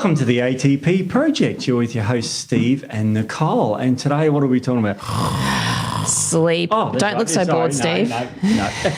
Welcome to the ATP Project. You're with your hosts, Steve and Nicole. And today, what are we talking about? Sleep. Oh, don't look so bored, Steve. No.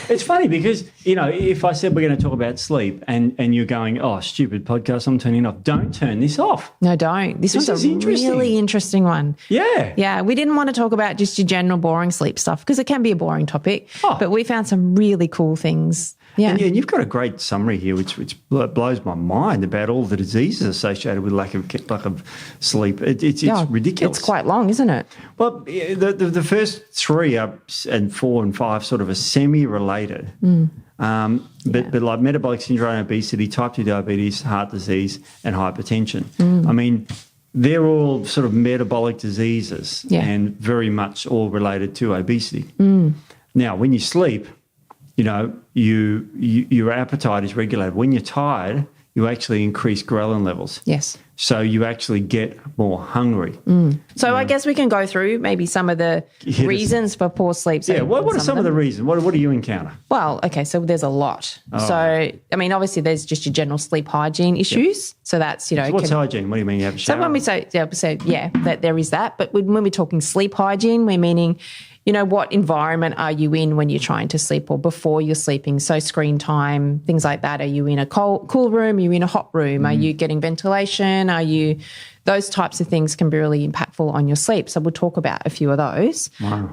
It's funny because, if I said we're going to talk about sleep and you're going, oh, stupid podcast, I'm turning off. Don't turn this off. No, don't. This was a really interesting one. Yeah. Yeah, we didn't want to talk about just your general boring sleep stuff because it can be a boring topic, but we found some really cool things. Yeah. And you've got a great summary here, which blows my mind about all the diseases associated with lack of sleep. It's ridiculous. It's quite long, isn't it? Well, the first three and 4 and 5 sort of are semi-related. But like metabolic syndrome, obesity, type 2 diabetes, heart disease, and hypertension. I mean, they're all sort of metabolic diseases and very much all related to obesity. Now, when you sleep, your appetite is regulated. When you're tired, you actually increase ghrelin levels. Yes. So you actually get more hungry. So I guess we can go through maybe some of the reasons for poor sleep. So what are some of the reasons? What do you encounter? Well, okay, so there's a lot. So, I mean, obviously there's just your general sleep hygiene issues. Yep. So that's, So what's hygiene? What do you mean? You have a shower? So when we say, that there is that. But when we're talking sleep hygiene, we're meaning, what environment are you in when you're trying to sleep or before you're sleeping? So screen time, things like that. Are you in a cool room? Are you in a hot room? Are you getting ventilation? Those types of things can be really impactful on your sleep. So we'll talk about a few of those. Wow.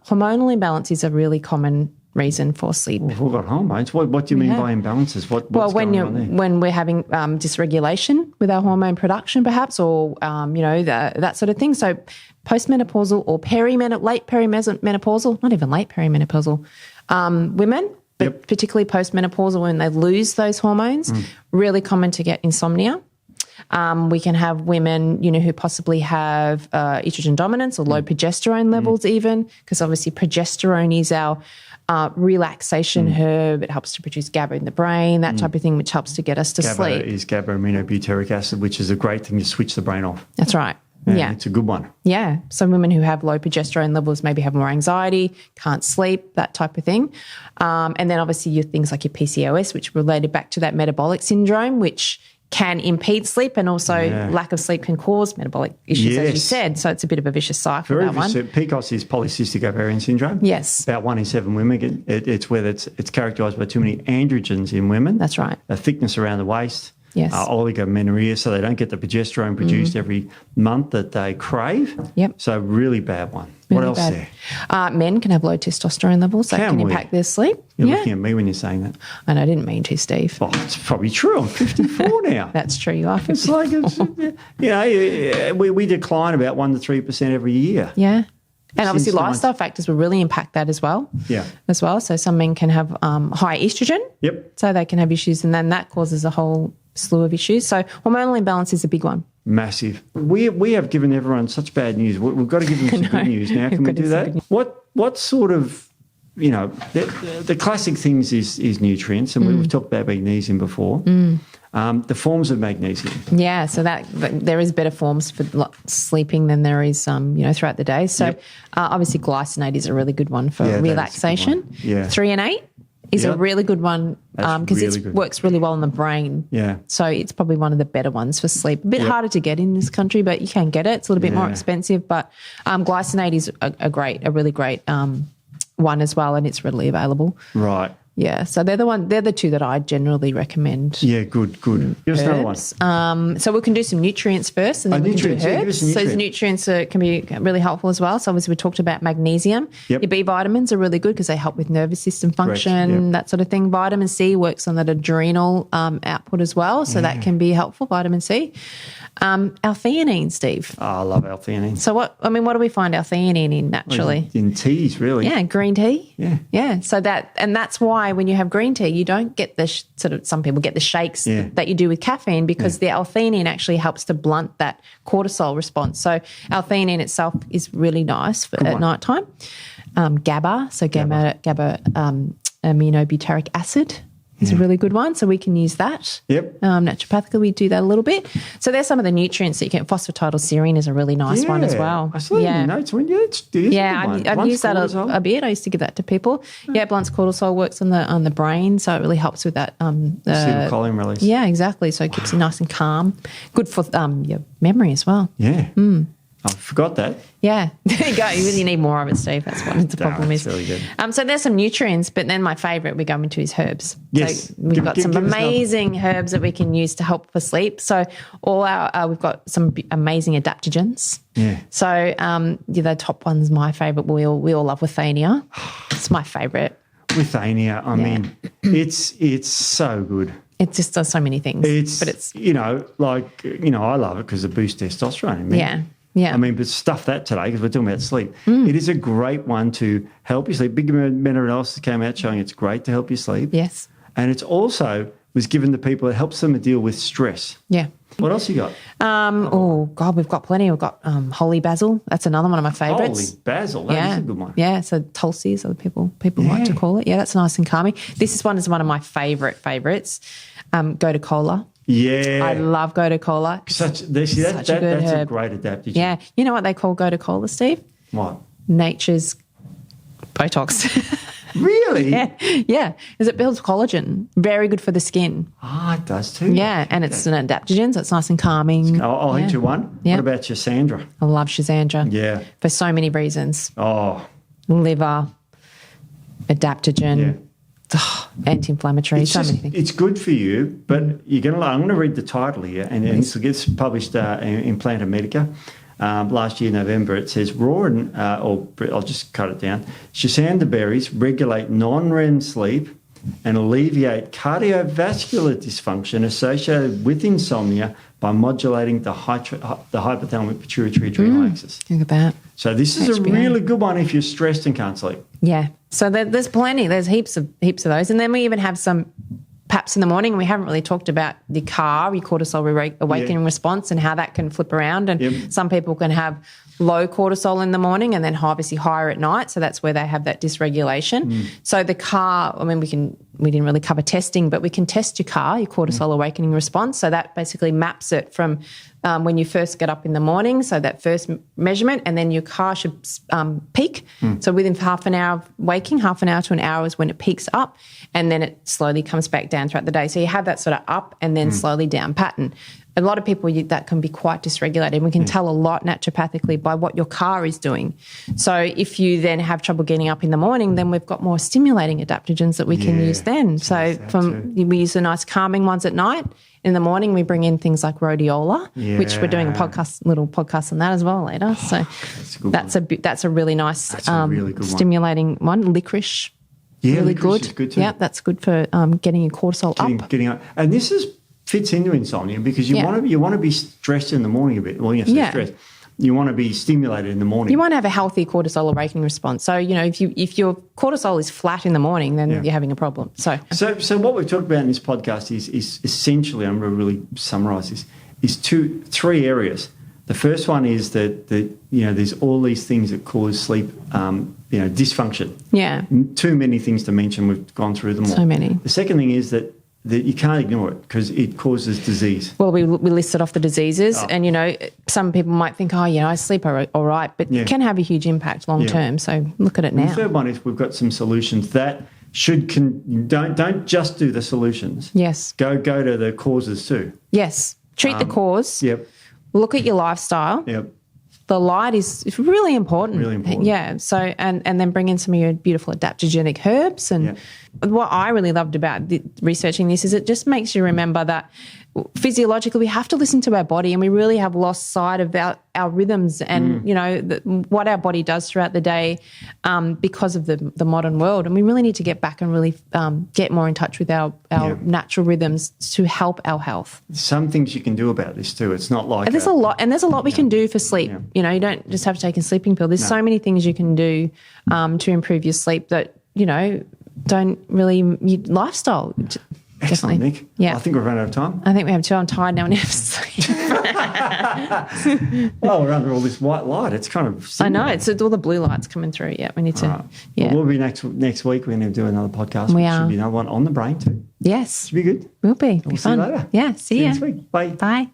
Hormonal imbalance is a really common reason for sleep. We've all got hormones. What do you mean by imbalances? What's going on there? When we're having dysregulation with our hormone production, perhaps, or that sort of thing. So postmenopausal or late perimenopausal, not even late perimenopausal women, but particularly postmenopausal when they lose those hormones, really common to get insomnia. We can have women, who possibly have estrogen dominance or low progesterone levels even, because obviously progesterone is our relaxation herb. It helps to produce GABA in the brain, that type of thing, which helps to get us to sleep. GABA is GABA-aminobutyric acid, which is a great thing to switch the brain off. That's right. Yeah. It's a good one. Yeah. So women who have low progesterone levels maybe have more anxiety, can't sleep, that type of thing. And then obviously your things like your PCOS, which related back to that metabolic syndrome, which can impede sleep, and also lack of sleep can cause metabolic issues, as you said. So it's a bit of a vicious cycle. Very that one. PCOS is polycystic ovarian syndrome. Yes. About 1 in 7 women. It's whether it's characterised by too many androgens in women. That's right. A thickness around the waist. Yes. Oligomenorrhea, so they don't get the progesterone produced every month that they crave. Yep. So really bad one. Really what else bad. there? Men can have low testosterone levels. That can impact their sleep. You're looking at me when you're saying that. And I didn't mean to, Steve. Well, it's probably true. I'm 54 now. That's true. You are 54. It's like, we decline about 1 to 3% every year. Yeah. And obviously lifestyle factors will really impact that as well. Yeah. As well. So some men can have high estrogen. Yep. So they can have issues, and then that causes a whole slew of issues. So hormonal imbalance is a big one. Massive. We have given everyone such bad news. We've got to give them some good news now. Can we do that? What sort of, the classic things is nutrients, and we've talked about magnesium before. The forms of magnesium. Yeah, so that there is better forms for sleeping than there is, throughout the day. So obviously glycinate is a really good one for relaxation. Yeah. 3 and 8 is a really good one because it works really well in the brain. Yeah. So it's probably one of the better ones for sleep. A bit harder to get in this country, but you can get it. It's a little bit more expensive, but glycinate is a really great one as well, and it's readily available. Right. Yeah, so they're the two that I generally recommend. Yeah, good. Give us another one. So we can do some nutrients first, and then we can do herbs. So nutrients can be really helpful as well. So obviously we talked about magnesium. Yep. Your B vitamins are really good because they help with nervous system function, that sort of thing. Vitamin C works on that adrenal output as well, so that can be helpful, vitamin C. L-theanine, Steve. Oh, I love L-theanine. So what do we find L-theanine in naturally? In teas, really. Yeah, green tea. Yeah. Yeah, so that's why when you have green tea, you don't get the some people get the shakes that you do with caffeine because the L-theanine actually helps to blunt that cortisol response. So L-theanine itself is really nice for at night time. GABA, so GABA aminobutyric acid. is a really good one. So we can use that. Yep. Naturopathically, we do that a little bit. So there's some of the nutrients that you get. Phosphatidylserine is a really nice one as well. I saw that in the notes. I've used that a bit. I used to give that to people. Yeah, Blunt's cortisol works on the brain, so it really helps with that. Acetylcholine release. Yeah, exactly. So it keeps you nice and calm. Good for your memory as well. Yeah. I forgot that. Yeah, there you go. You really need more of it, Steve. That's what the problem is. Really good. So there's some nutrients, but then my favourite we go into is herbs. Yes. So we've got some amazing herbs that we can use to help for sleep. So all our we've got some amazing adaptogens. Yeah. So the top one's my favourite. We all love Withania. It's my favourite. Withania, I mean, it's so good. It just does so many things. It's I love it because it boosts testosterone in me. Yeah. Yeah. I mean, but stuff that today because we're talking about sleep. It is a great one to help you sleep. Big meta-analysis came out showing it's great to help you sleep. Yes. And it's also was given to people, it helps them to deal with stress. Yeah. What else you got? Oh, God, we've got plenty. We've got holy basil. That's another one of my favourites. Holy basil. That is a good one. Yeah, so Tulsi is what people like to call it. Yeah, that's nice and calming. This one is one of my favourites. Gotu kola. Yeah. I love gotu kola. That's a great adaptogen. Yeah. You know what they call gotu kola, Steve? What? Nature's Botox. Really? Yeah. Because it builds collagen. Very good for the skin. Ah, it does too. Yeah, and it's an adaptogen, so it's nice and calming. I'll hit you one. Yeah. What about Cassandra? I love Shazandra. Yeah. For so many reasons. Oh. Liver, adaptogen. Yeah. Anti-inflammatory, so many things. It's good for you, but I'm going to read the title here, and this gets published in Planta Medica last year, November. It says raw and, I'll just cut it down. Shazandra berries regulate non-REM sleep and alleviate cardiovascular dysfunction associated with insomnia by modulating the hypothalamic pituitary adrenal axis. Look at that. So this is a really good one if you're stressed and can't sleep. Yeah. So there's plenty. There's heaps of those. And then we even have some perhaps in the morning. We haven't really talked about the your cortisol awakening response and how that can flip around. And some people can have low cortisol in the morning and then obviously higher at night. So that's where they have that dysregulation. So the we didn't really cover testing, but we can test your cortisol awakening response. So that basically maps it from when you first get up in the morning, so that first measurement, and then your car should peak. So within half an hour of waking, half an hour to an hour is when it peaks up, and then it slowly comes back down throughout the day. So you have that sort of up and then slowly down pattern. A lot of people, that can be quite dysregulated. We can tell a lot naturopathically by what your car is doing. So if you then have trouble getting up in the morning, then we've got more stimulating adaptogens that we can use then. So we use the nice calming ones at night. In the morning, we bring in things like rhodiola, which we're doing a little podcast on that as well later. So that's a really nice really good stimulating one. Licorice, really good. Is good too. Yeah, that's good for getting your cortisol up. Getting up. And this fits into insomnia because you want to be stressed in the morning a bit. Well, you have to stress. You want to be stimulated in the morning. You want to have a healthy cortisol awakening response. So, if your cortisol is flat in the morning, then you're having a problem. So what we've talked about in this podcast is essentially, I'm going to really summarise this, is three areas. The first one is that there's all these things that cause sleep dysfunction. Yeah. Too many things to mention. We've gone through them all. So many. The second thing is that you can't ignore it because it causes disease. Well, we listed off the diseases and, some people might think, I sleep all right, but it can have a huge impact long term. So look at it now. The third one is we've got some solutions that don't just do the solutions. Yes. Go to the causes too. Yes. Treat the cause. Yep. Look at your lifestyle. Yep. The light is really important. Really important. Yeah. So, and then bring in some of your beautiful adaptogenic herbs. And what I really loved about researching this is it just makes you remember that physiologically we have to listen to our body, and we really have lost sight of our rhythms and, what our body does throughout the day because of the modern world. And we really need to get back and really get more in touch with our natural rhythms to help our health. Some things you can do about this too. It's not like... There's a lot we can do for sleep. Yeah. You don't just have to take a sleeping pill. There's so many things you can do to improve your sleep that, don't really... Lifestyle... Excellent, definitely. Nick. Yeah. I think we've run out of time. I think we have 2. I'm tired now and have to sleep. Well, we're under all this white light. It's kind of I know. It's all the blue lights coming through. Yeah, we need to. Right. Yeah. Well, we'll be next week. We're going to do another podcast. We Should are. be another one on the brain too. Yes. Should be good. Will be. Be We'll see fun. you later. Yeah. See you. Next week. Bye. Bye.